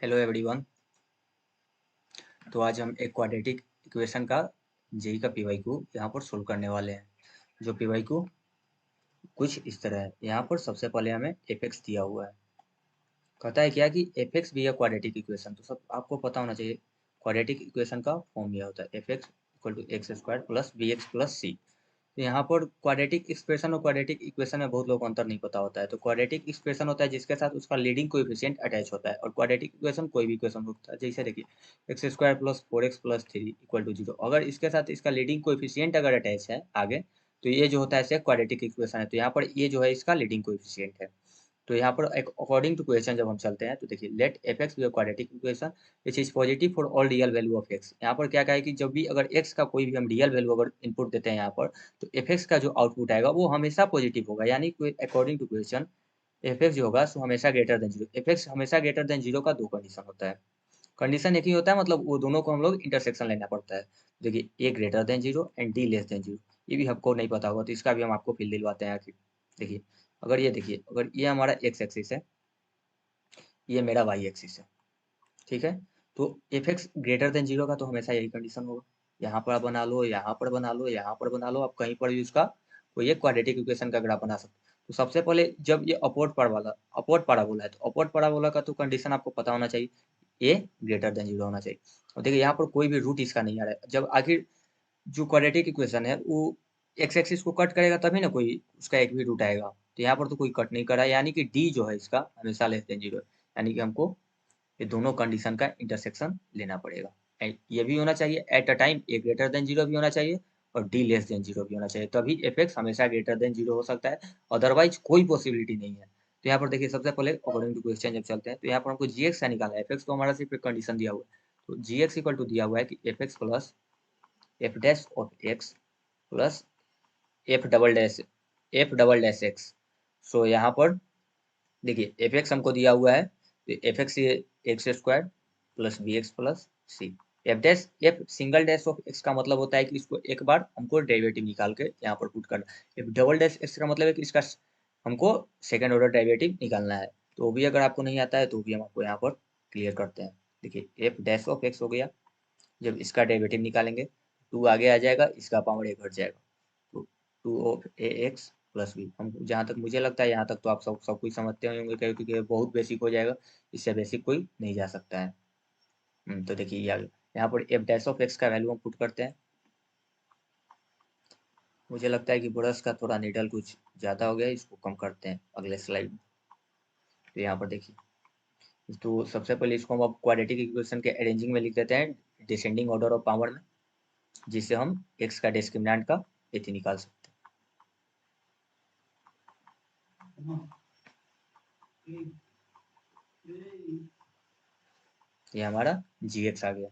Hello everyone. तो आज हम एक क्वाड्रेटिक इक्वेशन का जेई का पीवाईक्यू यहाँ पर सोल्व करने वाले हैं। जो पीवाईक्यू कुछ इस तरह है। यहाँ पर सबसे पहले हमें एफ एक्स दिया हुआ है। कहता है क्या कि एफ एक्स भी है क्वाड्रेटिक इक्वेशन। तो सब आपको पता होना चाहिए क्वाड्रेटिक इक्वेशन का फॉर्म यह होता है f x equal to x square plus b x plus c. तो यहाँ पर क्वाड्रेटिक एक्सप्रेशन और क्वाड्रेटिक इक्वेशन में बहुत लोग को अंतर नहीं पता होता है। तो क्वाड्रेटिक एक्सप्रेशन होता है जिसके साथ उसका लीडिंग कोएफिशिएंट अटैच होता है, और क्वाड्रेटिक इक्वेशन कोई भी इक्वेशन होता है। जैसे देखिए x square plus four x plus three equal to zero, अगर इसके साथ इसका लीडिंग कोएफिशिएंट अगर अटैच है आगे, तो ये जो होता है इसे क्वाड्रेटिक इक्वेशन है। तो यहाँ पर ये जो है इसका लीडिंग कोएफिशिएंट है। तो यहाँ पर एक अकॉर्डिंग टू क्वेश्चन जब हम चलते हैं तो देखिए let f x be a quadratic equation which is positive for all real value of x. यहाँ पर क्या कहा है कि जब भी अगर एक्स का कोई भी हम रियल वैल्यू अगर इनपुट देते हैं यहाँ पर, तो एफ एक्स का जो आउटपुट आएगा वो हमेशा पॉजिटिव होगा। यानी according to question f x जो होगा सो हमेशा greater than zero. F x हमेशा ग्रेटर देन जीरो का दो कंडीशन होता है। कंडीशन एक ही होता है, मतलब वो दोनों को हम लोग इंटरसेक्शन लेना पड़ता है। देखिए a greater than zero and d less than zero. ये भी हमको नहीं पता होगा तो इसका भी हम आपको फिल दिलवाते हैं आखिर। देखिए देखिए अगर ये हमारा एक्स एक्सिस है, ये मेरा वाई एक्सिस है, ठीक है। तो f x greater than zero का तो हमेशा यही कंडीशन होगा। यहाँ पर बना लो, यहाँ पर बना लो, यहाँ पर बना लो, आप कहीं पर भी उसका कोई एक क्वाड्रेटिक इक्वेशन का ग्राफ बना सकते हो। तो सबसे पहले जब ये अपवर्ड पैराबोला है, तो अपवर्ड पैराबोला का तो कंडीशन आपको पता होना चाहिए ए ग्रेटर देन जीरो होना चाहिए। और देखिए यहाँ पर कोई भी रूट इसका नहीं आ रहा है। जब आखिर जो क्वाड्रेटिक इक्वेशन है वो एक्स एक्सिस को कट करेगा तभी ना कोई उसका एक भी रूट आएगा। तो यहाँ पर तो कोई कट नहीं करा है, यानी कि डी जो है इसका हमेशा लेस देन जीरो। यानी कि हमको ये दोनों कंडीशन का इंटरसेक्शन लेना पड़ेगा। ये भी होना चाहिए at a time A greater than zero भी होना चाहिए, और डी लेस देन जीरो भी होना चाहिए, तभी एफ एक्स हमेशा ग्रेटर देन जीरो हो सकता है। अदरवाइज कोई पॉसिबिलिटी नहीं है। तो यहाँ पर देखिए सबसे पहले अकॉर्डिंग टू क्वेश्चन जब चलते हैं तो यहाँ पर हमको जी एक्स का निकाला है। एफ एक्स तो हमारा सिर्फ एक कंडीशन दिया हुआ है। तो जी एक्स इक्वल टू दिया हुआ है कि f x plus f dash of x plus f double dash x. So यहाँ पर देखिए एफ एक्स हमको दिया हुआ है, तो f x x square plus b x plus c. F single dash of x का मतलब होता है कि इसको एक बार हमको डेरिवेटिव निकाल के यहाँ पर पुट करना। एफ डबल डैश एक्स का मतलब है कि इसका हमको सेकंड ऑर्डर डेरिवेटिव निकालना है। तो वो भी अगर आपको नहीं आता है तो भी हम आपको यहाँ पर क्लियर करते हैं। देखिए एफ डैश ऑफ एक्स हो गया, जब इसका डेरिवेटिव निकालेंगे टू आगे आ जाएगा, इसका पावर एक घट जाएगा। तो two of a x plus b. हम जहाँ तक मुझे लगता है यहाँ तक तो आप सब कुछ समझते होंगे, क्योंकि बहुत बेसिक हो जाएगा, इससे बेसिक कोई नहीं जा सकता है। तो देखिए ये आ गया। यहाँ पर एफ डैश ऑफ एक्स का वैल्यू हम पुट करते हैं। मुझे लगता है कि ब्रश का थोड़ा नीडल कुछ ज़्यादा हो गया है, इसको कम करते हैं अगले स्लाइड में। तो यहाँ पर देखिए, तो सबसे पहले इसको हम अब क्वाड्रेटिक इक्वेशन के अरेंजिंग में लिख देते हैं डिसेंडिंग ऑर्डर ऑफ पावर में, जिससे हम एक्स का डिस्क्रिमिनेंट का एथी निकाल सकते हैं। ये हमारा जी एक्स आ गया।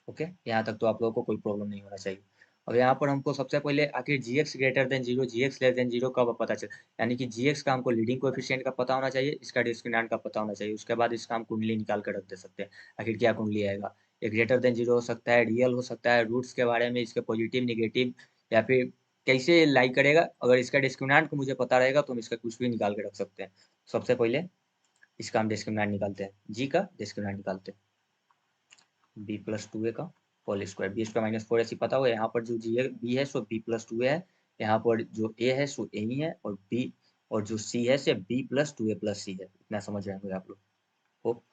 ओके, यहाँ तक तो आप लोगों को कोई प्रॉब्लम नहीं होना चाहिए। अब यहाँ पर हमको सबसे पहले आखिर जी एक्स ग्रेटर देन जीरो जी एक्स लेस देन जीरो कब पता चले, यानी कि जी एक्स का हमको लीडिंग कोएफिशिएंट का पता होना चाहिए, इसका डिस्क्रिमिनेंट का पता होना चाहिए। उसके बाद इसका हम कुंडली निकाल कर रख दे सकते हैं। आखिर क्या कुंडली आएगा, ये ग्रेटर देन जीरो हो सकता है, रियल हो सकता है, रूट्स के बारे में इसके पॉजिटिव निगेटिव, या फिर कैसे लाई करेगा। अगर इसका डिस्क्रिमिनेंट को मुझे पता रहेगा तो हम इसका कुछ भी निकाल के रख सकते हैं। सबसे पहले इसका हम डिस्क्रिमिनेंट निकालते हैं, जी का डिस्क्रिमिनेंट निकालते हैं, बी प्लस टू ए का whole square. B square minus four a c पता होगा। यहाँ पर जो जी है बी है सो बी प्लस टू ए है, यहाँ पर जो ए है सो ए ही है, और बी और जो सी है से b plus two a plus c है। इतना समझ रहे होंगे आप लोग। होप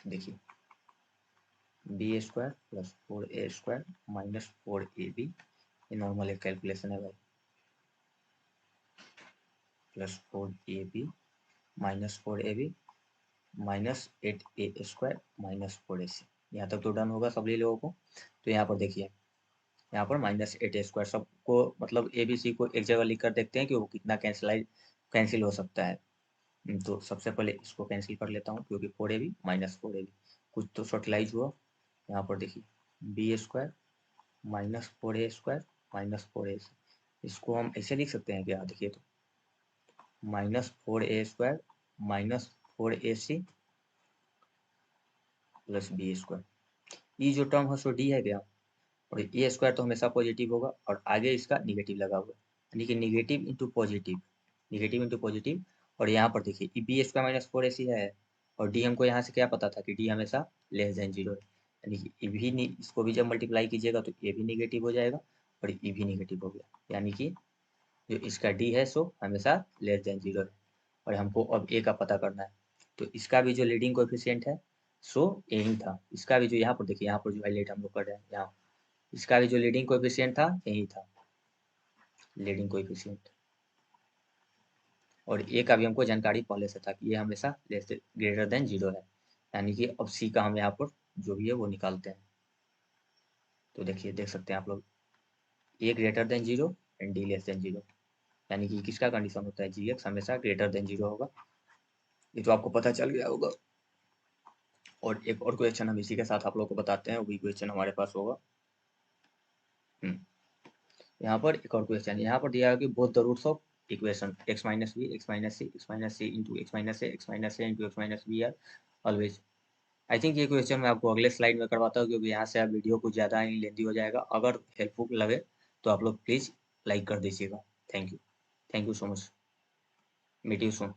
देखिए b square plus four a square minus four a b, ये नॉर्मल एक कैलकुलेशन है भाई, plus four a b minus four a b minus eight a square minus four a c. यहाँ तक तो डन होगा सभी लोगों को। तो यहाँ पर देखिए, यहाँ पर माइनस एट ए स्क्वायर सबको मतलब ए बी सी को एक जगह लिख कर देखते हैं कि वो कितना कैंसिल हो सकता है। तो सबसे पहले इसको कैंसिल कर लेता हूँ, क्योंकि four a b minus four a b कुछ तो शॉर्टलाइज हुआ। यहाँ पर देखिए b square minus four a square minus four a c, इसको हम ऐसे लिख सकते हैं क्या, देखिए तो minus four a square minus four a c plus b square. ये जो टर्म है सो डी है क्या, और ए स्क्वायर तो हमेशा पॉजिटिव होगा, और आगे इसका निगेटिव लगा हुआ है, यानी कि negative into positive, negative into positive, और यहाँ पर देखिए बी स्क्वायर माइनस 4ac है, और डी हमको यहाँ से क्या पता था कि डी हमेशा लेस देन 0 है, यानी कि ये भी इसको भी जब मल्टीप्लाई कीजिएगा तो ये भी निगेटिव हो जाएगा और ये भी निगेटिव हो गया, यानी कि जो इसका डी है सो हमेशा लेस देन 0 है। और हमको अब ए का पता करना है, तो इसका भी जो लीडिंग कोएफिशिएंट है सो यही था, इसका भी जो यहाँ पर देखिए, यहाँ पर जो हाईलाइट हम लोग कर रहे हैं यहाँ, इसका भी जो लीडिंग कोएफिशिएंट था यही था लीडिंग कोएफिशिएंट। और ए का भी हमको जानकारी पहले से था कि ये हमेशा लेस ग्रेटर देन 0 है, यानी कि अब सी का हम यहाँ पर जो भी है वो निकालते हैं। तो देखिए देख सकते हैं आप लोग, a greater than 0 and d less than 0, यानी कि किसका कंडीशन होता है, जी एक्स हमेशा ग्रेटर देन 0 होगा। ये तो आपको पता चल गया होगा। और एक और क्वेश्चन हम इसी के साथ आप लोग को बताते हैं, वही क्वेश्चन हमारे पास होगा। यहाँ पर एक और क्वेश्चन यहाँ पर दिया है कि both the roots of equation x minus b x minus c into x minus a into x minus b are always. I think ये क्वेश्चन मैं आपको अगले स्लाइड में करवाता हूँ, क्योंकि यहाँ से आप वीडियो कुछ ज़्यादा ही लेंदी हो जाएगा। अगर हेल्पफुल लगे तो आप लोग प्लीज़ लाइक कर दीजिएगा। Thank you so much. Meet you soon.